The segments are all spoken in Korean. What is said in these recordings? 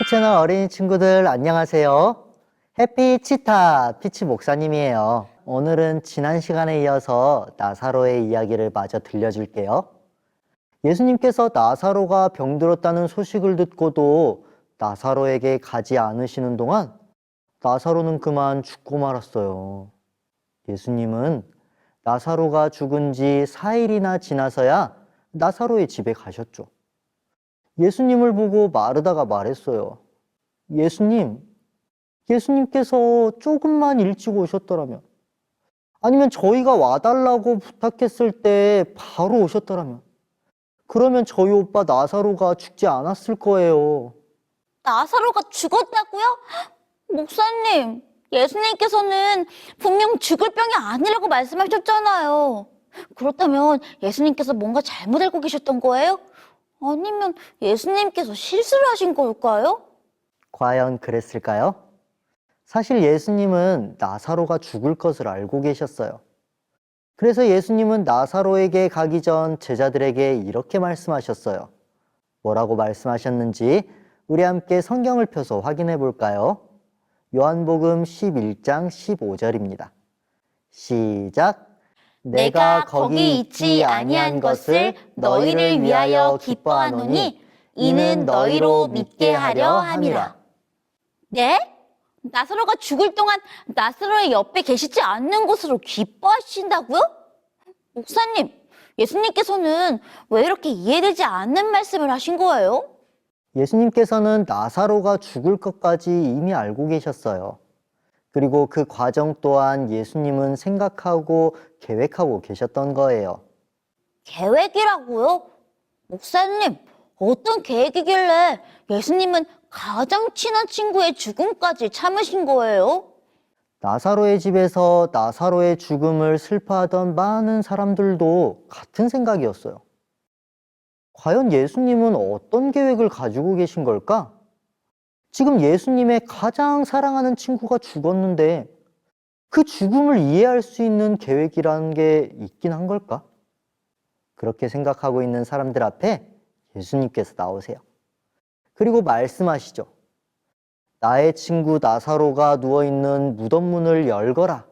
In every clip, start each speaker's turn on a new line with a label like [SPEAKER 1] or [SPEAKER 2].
[SPEAKER 1] 채널 어린이 친구들 안녕하세요. 해피 치타 피치 목사님이에요. 오늘은 지난 시간에 이어서 나사로의 이야기를 마저 들려줄게요. 예수님께서 나사로가 병들었다는 소식을 듣고도 나사로에게 가지 않으시는 동안 나사로는 그만 죽고 말았어요. 예수님은 나사로가 죽은 지 4일이나 지나서야 나사로의 집에 가셨죠. 예수님을 보고 마르다가 말했어요. 예수님께서 조금만 일찍 오셨더라면, 아니면 저희가 와달라고 부탁했을 때 바로 오셨더라면, 그러면 저희 오빠 나사로가 죽지 않았을 거예요.
[SPEAKER 2] 나사로가 죽었다고요? 목사님, 예수님께서는 분명 죽을 병이 아니라고 말씀하셨잖아요. 그렇다면 예수님께서 뭔가 잘못 알고 계셨던 거예요? 아니면 예수님께서 실수를 하신 걸까요?
[SPEAKER 1] 과연 그랬을까요? 사실 예수님은 나사로가 죽을 것을 알고 계셨어요. 그래서 예수님은 나사로에게 가기 전 제자들에게 이렇게 말씀하셨어요. 뭐라고 말씀하셨는지 우리 함께 성경을 펴서 확인해 볼까요? 요한복음 11장 15절입니다. 시작!
[SPEAKER 2] 내가 거기 있지 아니한 것을 너희를 위하여 기뻐하노니 이는 너희로 믿게 하려 함이라. 네? 나사로가 죽을 동안 나사로의 옆에 계시지 않는 곳으로 기뻐하신다고요? 목사님, 예수님께서는 왜 이렇게 이해되지 않는 말씀을 하신 거예요?
[SPEAKER 1] 예수님께서는 나사로가 죽을 것까지 이미 알고 계셨어요. 그리고 그 과정 또한 예수님은 생각하고 계획하고 계셨던 거예요.
[SPEAKER 2] 계획이라고요? 목사님, 어떤 계획이길래 예수님은 가장 친한 친구의 죽음까지 참으신 거예요?
[SPEAKER 1] 나사로의 집에서 나사로의 죽음을 슬퍼하던 많은 사람들도 같은 생각이었어요. 과연 예수님은 어떤 계획을 가지고 계신 걸까? 지금 예수님의 가장 사랑하는 친구가 죽었는데 그 죽음을 이해할 수 있는 계획이라는 게 있긴 한 걸까? 그렇게 생각하고 있는 사람들 앞에 예수님께서 나오세요. 그리고 말씀하시죠. 나의 친구 나사로가 누워있는 무덤 문을 열거라.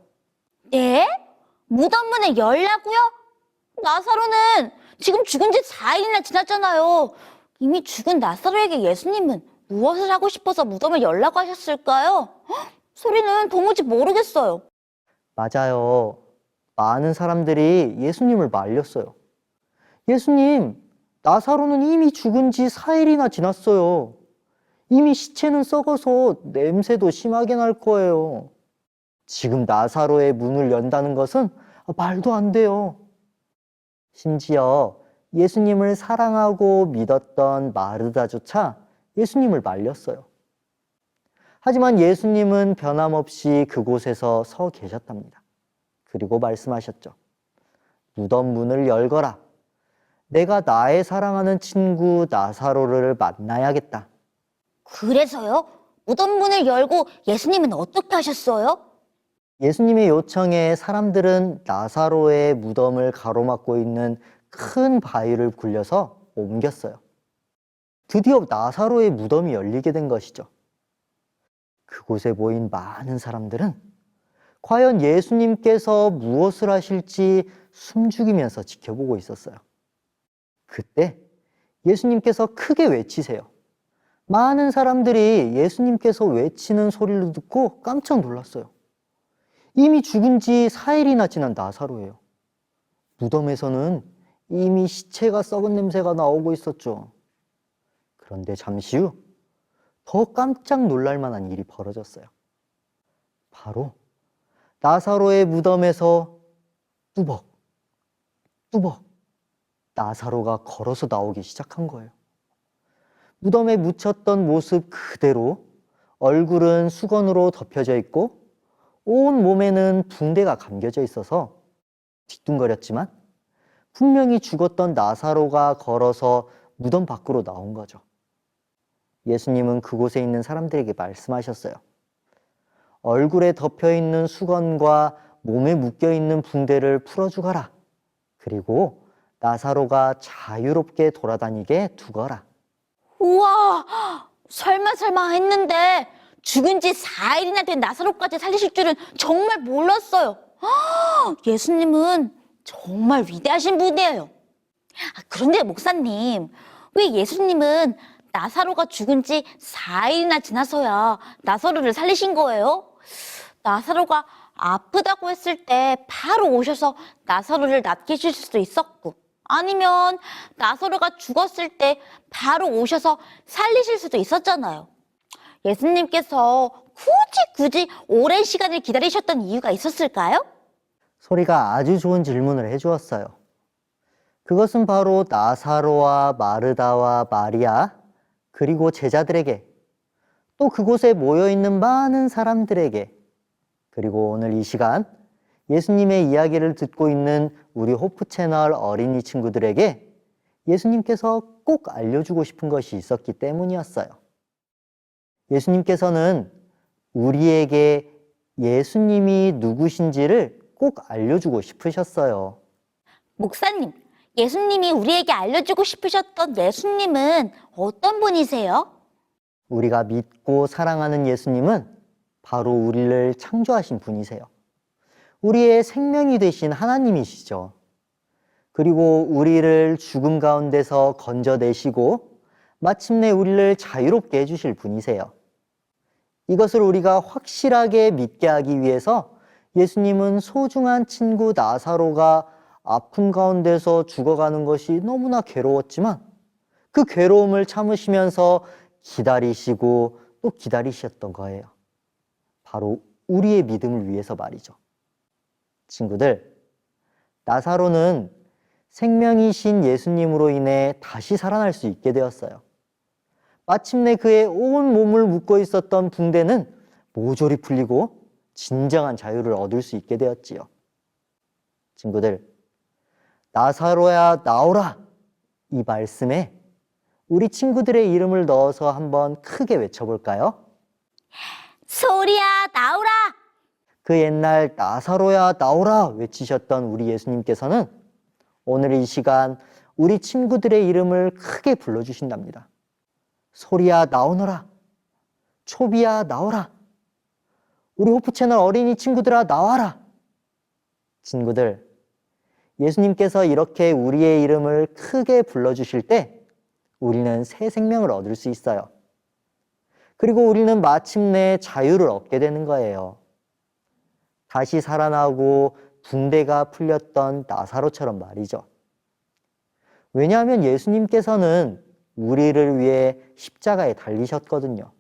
[SPEAKER 2] 네? 무덤 문을 열라고요? 나사로는 지금 죽은 지 4일이나 지났잖아요. 이미 죽은 나사로에게 예수님은 무엇을 하고 싶어서 무덤을 열라고 하셨을까요? 소리는 도무지 모르겠어요.
[SPEAKER 1] 맞아요. 많은 사람들이 예수님을 말렸어요. 예수님, 나사로는 이미 죽은 지 4일이나 지났어요. 이미 시체는 썩어서 냄새도 심하게 날 거예요. 지금 나사로의 문을 연다는 것은 말도 안 돼요. 심지어 예수님을 사랑하고 믿었던 마르다조차 예수님을 말렸어요. 하지만 예수님은 변함없이 그곳에서 서 계셨답니다. 그리고 말씀하셨죠. 무덤 문을 열거라. 내가 나의 사랑하는 친구 나사로를 만나야겠다.
[SPEAKER 2] 그래서요? 무덤 문을 열고 예수님은 어떻게 하셨어요?
[SPEAKER 1] 예수님의 요청에 사람들은 나사로의 무덤을 가로막고 있는 큰 바위를 굴려서 옮겼어요. 드디어 나사로의 무덤이 열리게 된 것이죠. 그곳에 모인 많은 사람들은 과연 예수님께서 무엇을 하실지 숨죽이면서 지켜보고 있었어요. 그때 예수님께서 크게 외치세요. 많은 사람들이 예수님께서 외치는 소리를 듣고 깜짝 놀랐어요. 이미 죽은 지 4일이나 지난 나사로예요. 무덤에서는 이미 시체가 썩은 냄새가 나오고 있었죠. 그런데 잠시 후 더 깜짝 놀랄 만한 일이 벌어졌어요. 바로 나사로의 무덤에서 뚜벅 나사로가 걸어서 나오기 시작한 거예요. 무덤에 묻혔던 모습 그대로 얼굴은 수건으로 덮여져 있고 온 몸에는 붕대가 감겨져 있어서 뒤뚱거렸지만 분명히 죽었던 나사로가 걸어서 무덤 밖으로 나온 거죠. 예수님은 그곳에 있는 사람들에게 말씀하셨어요. 얼굴에 덮여있는 수건과 몸에 묶여있는 붕대를 풀어주거라. 그리고 나사로가 자유롭게 돌아다니게 두거라.
[SPEAKER 2] 우와, 설마 했는데 죽은 지 4일이나 된 나사로까지 살리실 줄은 정말 몰랐어요. 예수님은 정말 위대하신 분이에요. 그런데 목사님, 왜 예수님은 나사로가 죽은 지 4일이나 지나서야 나사로를 살리신 거예요? 나사로가 아프다고 했을 때 바로 오셔서 나사로를 낫게 해주실 수도 있었고, 아니면 나사로가 죽었을 때 바로 오셔서 살리실 수도 있었잖아요. 예수님께서 굳이 오랜 시간을 기다리셨던 이유가 있었을까요?
[SPEAKER 1] 소리가 아주 좋은 질문을 해주었어요. 그것은 바로 나사로와 마르다와 마리아, 그리고 제자들에게, 또 그곳에 모여있는 많은 사람들에게, 그리고 오늘 이 시간 예수님의 이야기를 듣고 있는 우리 호프 채널 어린이 친구들에게 예수님께서 꼭 알려주고 싶은 것이 있었기 때문이었어요. 예수님께서는 우리에게 예수님이 누구신지를 꼭 알려주고 싶으셨어요.
[SPEAKER 2] 목사님, 예수님이 우리에게 알려주고 싶으셨던 예수님은 어떤 분이세요?
[SPEAKER 1] 우리가 믿고 사랑하는 예수님은 바로 우리를 창조하신 분이세요. 우리의 생명이 되신 하나님이시죠. 그리고 우리를 죽음 가운데서 건져내시고 마침내 우리를 자유롭게 해주실 분이세요. 이것을 우리가 확실하게 믿게 하기 위해서 예수님은 소중한 친구 나사로가 아픔 가운데서 죽어가는 것이 너무나 괴로웠지만 그 괴로움을 참으시면서 기다리시고 또 기다리셨던 거예요. 바로 우리의 믿음을 위해서 말이죠. 친구들, 나사로는 생명이신 예수님으로 인해 다시 살아날 수 있게 되었어요. 마침내 그의 온 몸을 묶고 있었던 붕대는 모조리 풀리고 진정한 자유를 얻을 수 있게 되었지요. 친구들, 나사로야 나오라! 이 말씀에 우리 친구들의 이름을 넣어서 한번 크게 외쳐볼까요?
[SPEAKER 2] 소리야, 나오라!
[SPEAKER 1] 그 옛날 나사로야 나오라 외치셨던 우리 예수님께서는 오늘 이 시간 우리 친구들의 이름을 크게 불러주신답니다. 소리야 나오너라. 초비야 나오라. 우리 호프 채널 어린이 친구들아 나와라. 친구들, 예수님께서 이렇게 우리의 이름을 크게 불러주실 때 우리는 새 생명을 얻을 수 있어요. 그리고 우리는 마침내 자유를 얻게 되는 거예요. 다시 살아나고 붕대가 풀렸던 나사로처럼 말이죠. 왜냐하면 예수님께서는 우리를 위해 십자가에 달리셨거든요.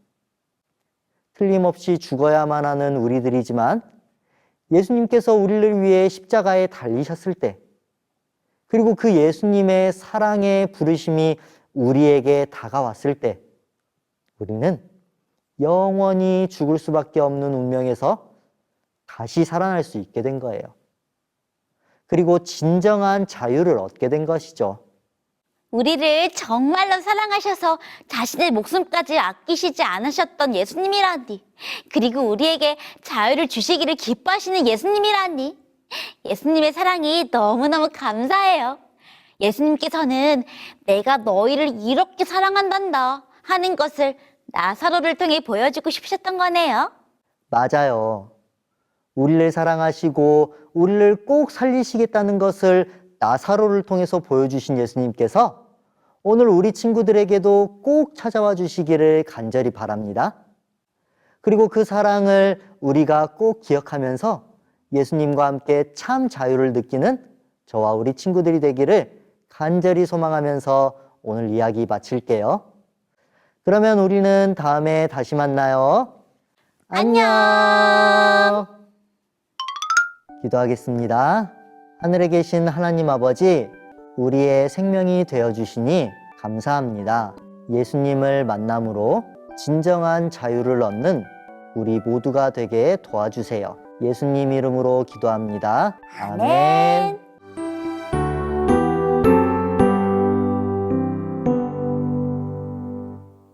[SPEAKER 1] 틀림없이 죽어야만 하는 우리들이지만 예수님께서 우리를 위해 십자가에 달리셨을 때, 그리고 그 예수님의 사랑의 부르심이 우리에게 다가왔을 때 우리는 영원히 죽을 수밖에 없는 운명에서 다시 살아날 수 있게 된 거예요. 그리고 진정한 자유를 얻게 된 것이죠.
[SPEAKER 2] 우리를 정말로 사랑하셔서 자신의 목숨까지 아끼시지 않으셨던 예수님이라니. 그리고 우리에게 자유를 주시기를 기뻐하시는 예수님이라니. 예수님의 사랑이 너무너무 감사해요. 예수님께서는 내가 너희를 이렇게 사랑한단다 하는 것을 나사로를 통해 보여주고 싶으셨던 거네요.
[SPEAKER 1] 맞아요. 우리를 사랑하시고 우리를 꼭 살리시겠다는 것을 나사로를 통해서 보여주신 예수님께서 오늘 우리 친구들에게도 꼭 찾아와 주시기를 간절히 바랍니다. 그리고 그 사랑을 우리가 꼭 기억하면서 예수님과 함께 참 자유를 느끼는 저와 우리 친구들이 되기를 간절히 소망하면서 오늘 이야기 마칠게요. 그러면 우리는 다음에 다시 만나요. 안녕. 기도하겠습니다. 하늘에 계신 하나님 아버지, 우리의 생명이 되어주시니 감사합니다. 예수님을 만남으로 진정한 자유를 얻는 우리 모두가 되게 도와주세요. 예수님 이름으로 기도합니다. 아멘.